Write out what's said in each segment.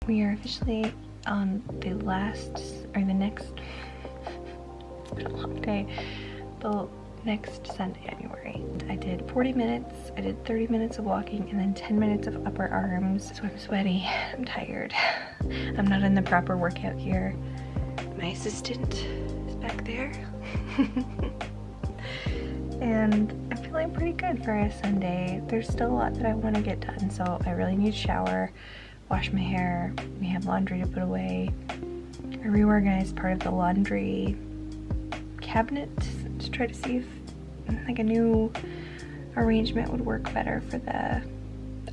We are officially on the next, it's been a long day, the next Sunday, January. I did 40 minutes, I did 30 minutes of walking, and then 10 minutes of upper arms. So I'm sweaty, I'm tired. I'm not in the proper workout gear. My assistant is back there. And I'm feeling pretty good for a Sunday. There's still a lot that I want to get done, so I really need to shower, wash my hair. We have laundry to put away. I reorganized part of the laundry cabinet to try to see if like a new arrangement would work better for the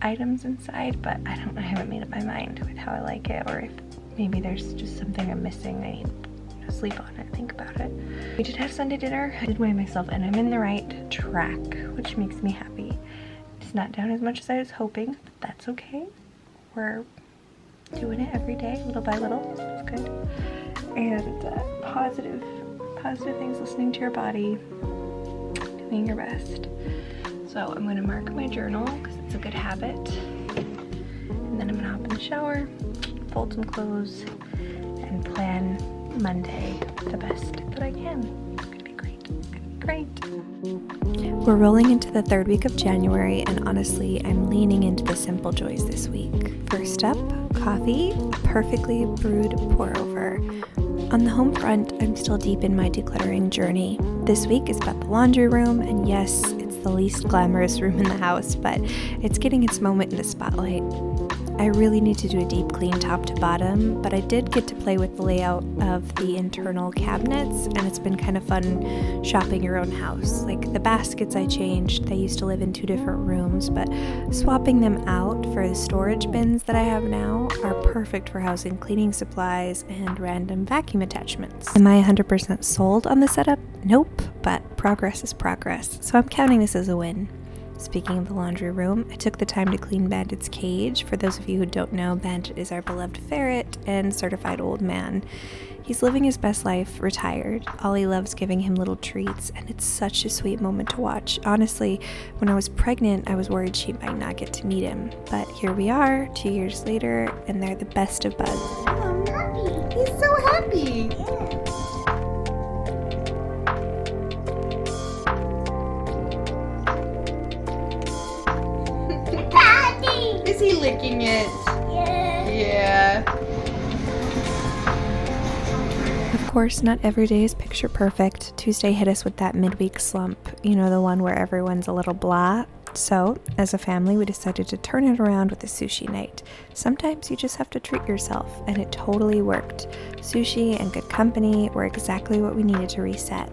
items inside, but I haven't made up my mind with how I like it, or if maybe there's just something I'm missing. I need to sleep on it, think about it. We did have Sunday dinner. I did weigh myself and I'm in the right track, which makes me happy. It's not down as much as I was hoping, but that's okay. We're doing it every day, little by little. It's good. And positive things, listening to your body, doing your best. So I'm gonna mark my journal because it's a good habit. And then I'm gonna hop in the shower, fold some clothes, and plan Monday the best that I can. It's gonna be great. It's gonna be great. We're rolling into the third week of January, and honestly, I'm leaning into the simple joys this week. First up, coffee, a perfectly brewed pour over. On the home front, I'm still deep in my decluttering journey. This week is about the laundry room, and yes, it's the least glamorous room in the house, but it's getting its moment in the spotlight. I really need to do a deep clean top to bottom, but I did get to play with the layout of the internal cabinets, and it's been kind of fun shopping your own house. Like the baskets I changed, they used to live in 2 different rooms, but swapping them out for the storage bins that I have now are perfect for housing cleaning supplies and random vacuum attachments. Am I 100% sold on the setup? Nope, but progress is progress, so I'm counting this as a win. Speaking of the laundry room, I took the time to clean Bandit's cage. For those of you who don't know, Bandit is our beloved ferret and certified old man. He's living his best life, retired. Ollie loves giving him little treats, and it's such a sweet moment to watch. Honestly, when I was pregnant, I was worried she might not get to meet him. But here we are, 2 years later, and they're the best of buds. Oh, happy. He's so happy. Yeah. Is he licking it? Yeah. Of course, not every day is picture perfect. Tuesday hit us with that midweek slump, you know, the one where everyone's a little blah. So, as a family, we decided to turn it around with a sushi night. Sometimes you just have to treat yourself, and it totally worked. Sushi and good company were exactly what we needed to reset.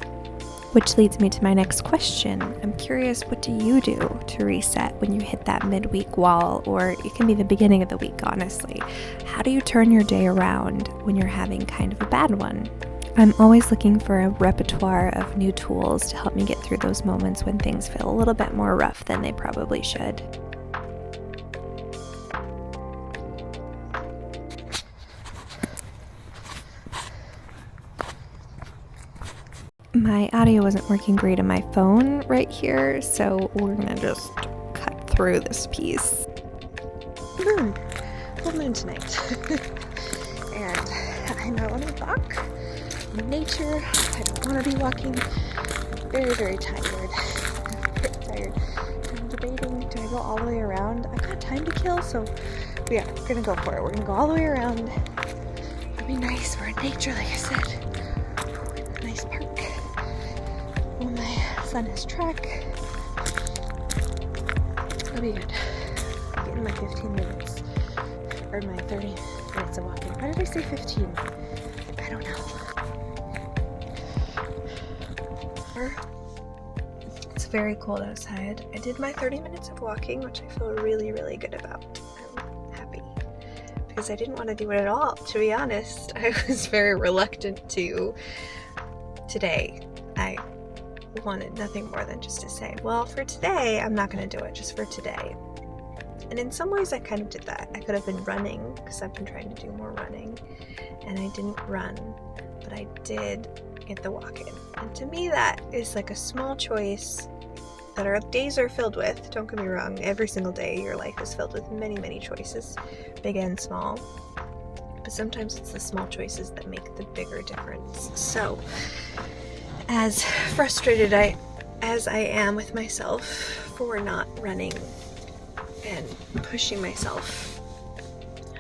Which leads me to my next question. I'm curious, what do you do to reset when you hit that midweek wall, or it can be the beginning of the week, honestly? How do you turn your day around when you're having kind of a bad one? I'm always looking for a repertoire of new tools to help me get through those moments when things feel a little bit more rough than they probably should. My audio wasn't working great on my phone right here, so we're gonna just cut through this piece. Moon. Full moon tonight. And I'm out on a walk in nature. I don't want to be walking. I'm very, very tired. I'm debating, do I go all the way around? I've got time to kill, so yeah, we're gonna go for it. We're gonna go all the way around. It'll be nice. We're in nature, like I said. Nice park. Well, my son has track. It'll be good. I'm getting my 15 minutes. Or my 30 minutes of walking. Why did I say 15? I don't know. It's very cold outside. I did my 30 minutes of walking, which I feel really, really good about. I'm happy. Because I didn't want to do it at all, to be honest. I was very reluctant to today. I wanted nothing more than just to say, well, for today, I'm not going to do it, just for today. And in some ways, I kind of did that. I could have been running, because I've been trying to do more running, and I didn't run, but I did get the walk in. And to me, that is like a small choice that our days are filled with. Don't get me wrong, every single day your life is filled with many, many choices, big and small. But sometimes it's the small choices that make the bigger difference. So, as frustrated as I am with myself for not running and pushing myself,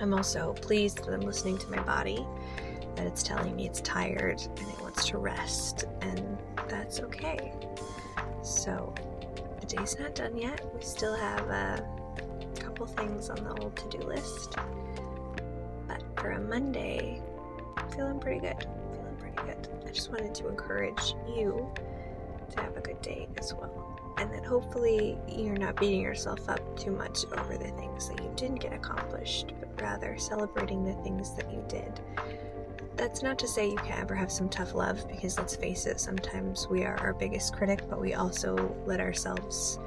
I'm also pleased that I'm listening to my body, that it's telling me it's tired and it wants to rest, and that's okay. So the day's not done yet. We still have a couple things on the old to-do list, but for a Monday, I'm feeling pretty good. I just wanted to encourage you to have a good day as well, and that hopefully you're not beating yourself up too much over the things that you didn't get accomplished, but rather celebrating the things that you did. That's not to say you can't ever have some tough love, because let's face it, sometimes we are our biggest critic, but we also let ourselves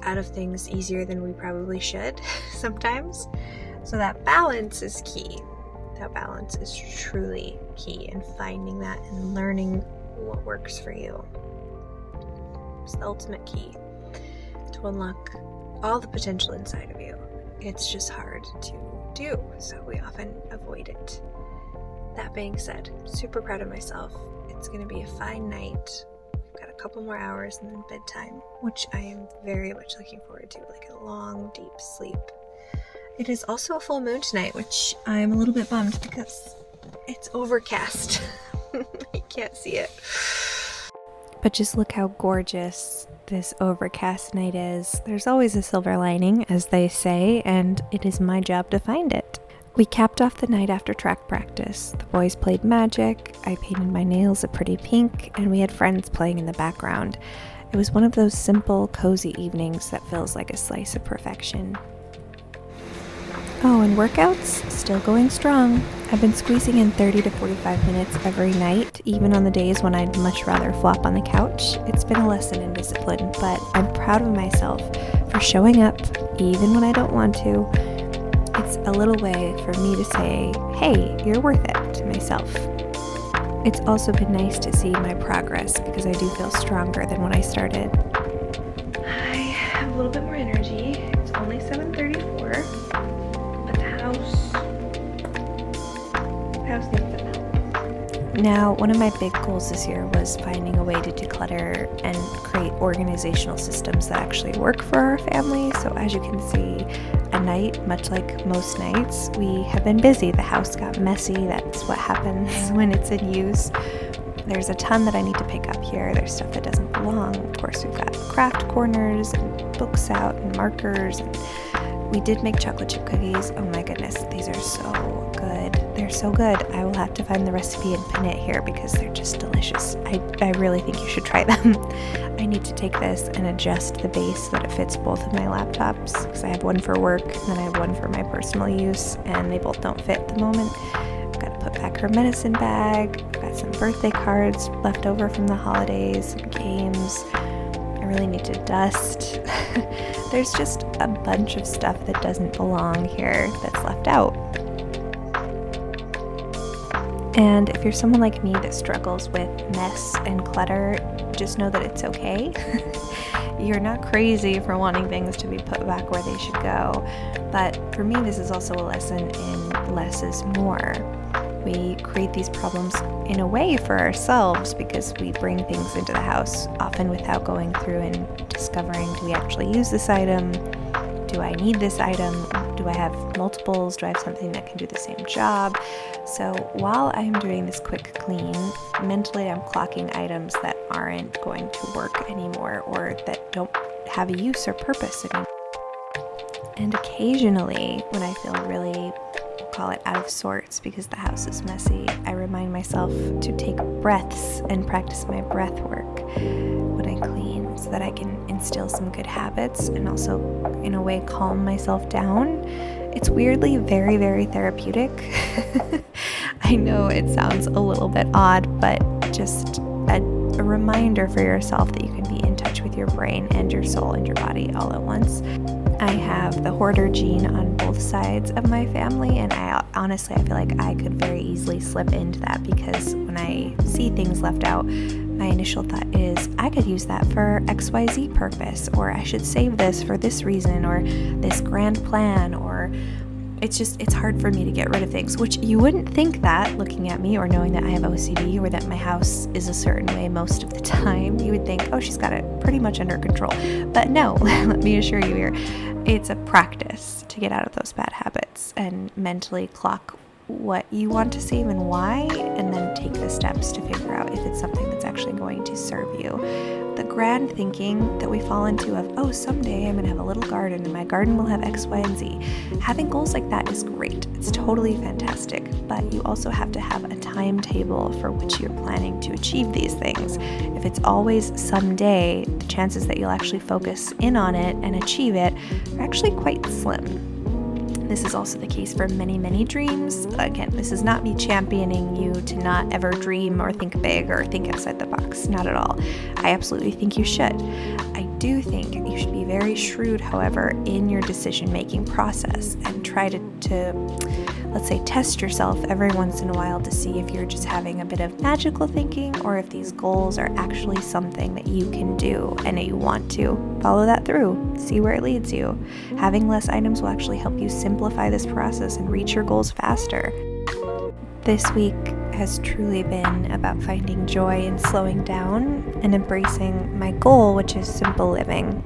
out of things easier than we probably should sometimes. So that balance is key. That balance is truly key, in finding that and learning what works for you. It's the ultimate key to unlock all the potential inside of you. It's just hard to do, so we often avoid it. That being said, super proud of myself. It's going to be a fine night. We've got a couple more hours and then bedtime, which I am very much looking forward to, like a long, deep sleep. It is also a full moon tonight, which I'm a little bit bummed because it's overcast. I can't see it. But just look how gorgeous this overcast night is. There's always a silver lining, as they say, and it is my job to find it. We capped off the night after track practice. The boys played magic, I painted my nails a pretty pink, and we had friends playing in the background. It was one of those simple, cozy evenings that feels like a slice of perfection. Oh, and workouts? Still going strong. I've been squeezing in 30 to 45 minutes every night, even on the days when I'd much rather flop on the couch. It's been a lesson in discipline, but I'm proud of myself for showing up, even when I don't want to. It's a little way for me to say, hey, you're worth it, to myself. It's also been nice to see my progress, because I do feel stronger than when I started. I have a little bit more energy. It's only 7:34, but the house needs some help. Now, one of my big goals this year was finding a way to declutter and create organizational systems that actually work for our family. So as you can see, a night, much like most nights, we have been busy. The house got messy. That's what happens when it's in use. There's a ton that I need to pick up here. There's stuff that doesn't belong. Of course, we've got craft corners and books out and markers. And we did make chocolate chip cookies. Oh my goodness, these are so good. They're so good. I will have to find the recipe and pin it here because they're just delicious. I really think you should try them. I need to take this and adjust the base so that it fits both of my laptops, because I have one for work and then I have one for my personal use, and they both don't fit at the moment. I've got to put back her medicine bag. I've got some birthday cards left over from the holidays, some games. I really need to dust. There's just a bunch of stuff that doesn't belong here that's left out. And if you're someone like me that struggles with mess and clutter, just know that it's okay. You're not crazy for wanting things to be put back where they should go. But for me, this is also a lesson in less is more. We create these problems in a way for ourselves because we bring things into the house, often without going through and discovering, do we actually use this item? Do I need this item? Do I have multiples? Do I have something that can do the same job? So while I'm doing this quick clean, mentally I'm clocking items that aren't going to work anymore or that don't have a use or purpose anymore. And occasionally, when I feel really, we'll call it out of sorts because the house is messy, I remind myself to take breaths and practice my breath work when I clean so that I can instill some good habits and also, in a way, calm myself down. It's weirdly very, very therapeutic. I know it sounds a little bit odd, but just a reminder for yourself that you can be in touch with your brain and your soul and your body all at once. I have the hoarder gene on both sides of my family, and honestly, I feel like I could very easily slip into that because when I see things left out, my initial thought is I could use that for XYZ purpose, or I should save this for this reason, or this grand plan, or it's hard for me to get rid of things, which you wouldn't think that looking at me or knowing that I have OCD or that my house is a certain way most of the time. You would think, oh, she's got it pretty much under control. But no, let me assure you here, it's a practice to get out of those bad habits and mentally clock what you want to save and why, and then take the steps to figure out if it's something that's actually going to serve you. The grand thinking that we fall into of, oh, someday I'm going to have a little garden and my garden will have X, Y, and Z. Having goals like that is great. It's totally fantastic, but you also have to have a timetable for which you're planning to achieve these things. If it's always someday, the chances that you'll actually focus in on it and achieve it are actually quite slim. This is also the case for many, many dreams. Again, this is not me championing you to not ever dream or think big or think outside the box. Not at all. I absolutely think you should. I do think you should be very shrewd, however, in your decision-making process and try to let's say, test yourself every once in a while to see if you're just having a bit of magical thinking or if these goals are actually something that you can do and that you want to. Follow that through. See where it leads you. Having less items will actually help you simplify this process and reach your goals faster. This week has truly been about finding joy in slowing down and embracing my goal, which is simple living.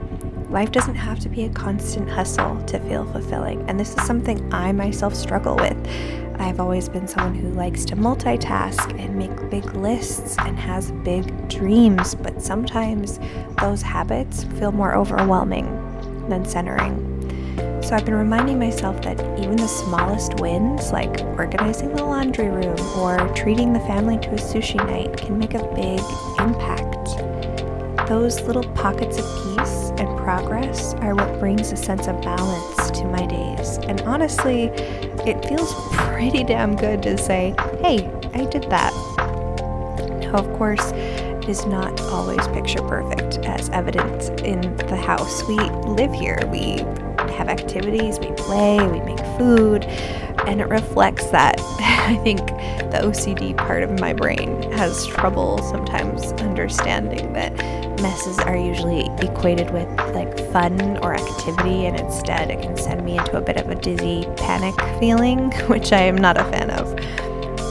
Life doesn't have to be a constant hustle to feel fulfilling, and this is something I myself struggle with. I've always been someone who likes to multitask and make big lists and has big dreams, but sometimes those habits feel more overwhelming than centering. So I've been reminding myself that even the smallest wins, like organizing the laundry room or treating the family to a sushi night, can make a big impact. Those little pockets of peace and progress are what brings a sense of balance to my days. And honestly, it feels pretty damn good to say, hey, I did that. Now, of course, it is not always picture perfect, as evident in the house. We live here. We have activities, we play, we make food, and it reflects that. I think the OCD part of my brain has trouble sometimes understanding that messes are usually equated with like fun or activity, and instead it can send me into a bit of a dizzy panic feeling, which I am not a fan of.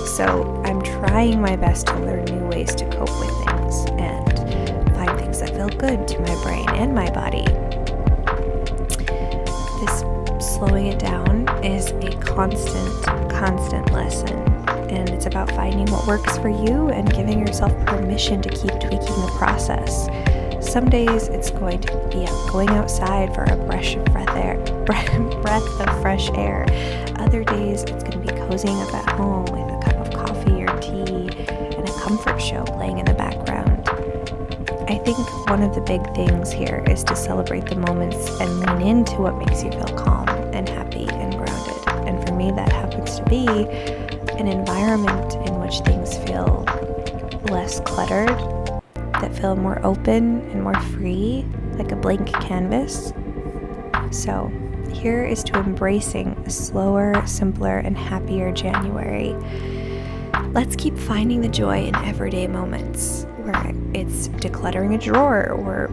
So I'm trying my best to learn new ways to cope with things and find things that feel good to my brain and my body. This slowing it down is a constant lesson, and it's about finding what works for you and giving yourself permission to keep tweaking the process. Some days it's going to be going outside for a breath of fresh air. Other days it's going to be cozying up at home with a cup of coffee or tea and a comfort show playing in the background. I think one of the big things here is to celebrate the moments and lean into what makes you feel calm and happy and grounded. And for me, that happens to be an environment in which things feel less cluttered, that feel more open and more free, like a blank canvas. So here is to embracing a slower, simpler, and happier January. Let's keep finding the joy in everyday moments, where it's decluttering a drawer or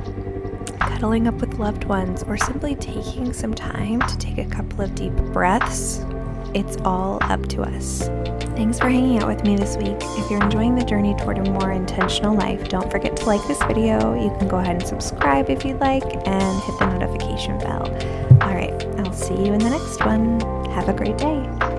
cuddling up with loved ones or simply taking some time to take a couple of deep breaths. It's all up to us. Thanks for hanging out with me this week. If you're enjoying the journey toward a more intentional life, don't forget to like this video. You can go ahead and subscribe if you'd like and hit the notification bell. All right, I'll see you in the next one. Have a great day.